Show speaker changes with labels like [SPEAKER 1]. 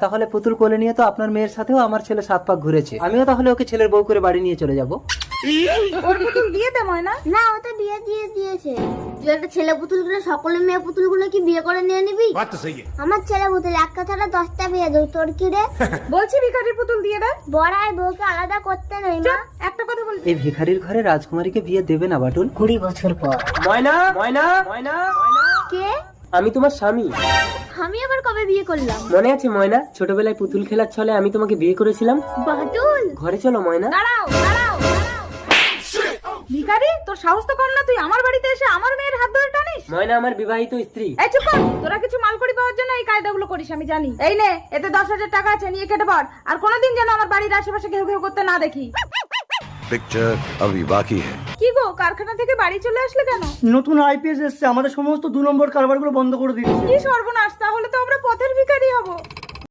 [SPEAKER 1] তাহলে পুতুল কোলে নিয়ে তো আপনার মেয়ের সাথেও আমার ছেলে 7 পাক ঘুরেছে, আমিও তাহলে ওকে ছেলের বউ করে বাড়ি নিয়ে চলে যাব।
[SPEAKER 2] ওর পুতুল দিয়ে দে ময়না।
[SPEAKER 3] না, ও তো বিয়ে দিয়ে দিয়েছে। তুই একটা ছেলে পুতুলগুলো সকলে মেয়ে পুতুলগুলো কি বিয়ে করে নিয়ে নিবি? আমার ছেলে পুতুল এক কথাটা 10টা বিয়ে দেব, তোর কি রে?
[SPEAKER 2] বলছি ভিখারির পুতুল দিয়ে দে।
[SPEAKER 3] বড়াই বউকে আলাদা করতে নেই মা।
[SPEAKER 2] একটা কথা বল,
[SPEAKER 1] এই ভিখারির ঘরে রাজকুমারীকে বিয়ে দেবে না বাটুল?
[SPEAKER 4] 20 বছর পর।
[SPEAKER 1] ময়না ময়না ময়না ময়না,
[SPEAKER 3] কে?
[SPEAKER 1] আমি তোমার স্বামী।
[SPEAKER 3] আমি আবার কবে বিয়ে করলাম?
[SPEAKER 1] মনে আছে ময়না, ছোটবেলায় পুতুল খেলার ছলে আমি তোমাকে বিয়ে করেছিলাম?
[SPEAKER 3] বাটুল,
[SPEAKER 1] ঘরে চলো ময়না।
[SPEAKER 2] দাঁড়াও দাঁড়াও। ভিখারি, তোর সাহস তো কম না, তুই আমার বাড়িতে এসে আমার মেয়ের হাত ধরে টানিস?
[SPEAKER 1] ময়না আমার বিবাহিত স্ত্রী।
[SPEAKER 2] এই চুপ কর, তোরা কিছু মালকড়ি পাওয়ার জন্য এই কায়দাগুলো করিস আমি জানি। এই নে, এতে 10,000 টাকা আছে, নিয়ে কেটে পড়। আর কোনোদিন যেন আমার বাড়ির আশেপাশে ঘেউ ঘেউ করতে না দেখি।
[SPEAKER 5] पिक्चर अभी बाकी है।
[SPEAKER 2] কি গো, কারখানা থেকে বাড়ি চলে আসলে কেন?
[SPEAKER 4] নতুন আইপিএস এসছে, আমাদের সমস্ত 2 নম্বর কারবারগুলো বন্ধ করে দিয়েছে।
[SPEAKER 2] কি সর্বনাশ, তাহলে তো আমরা পথের ভিখারি হব।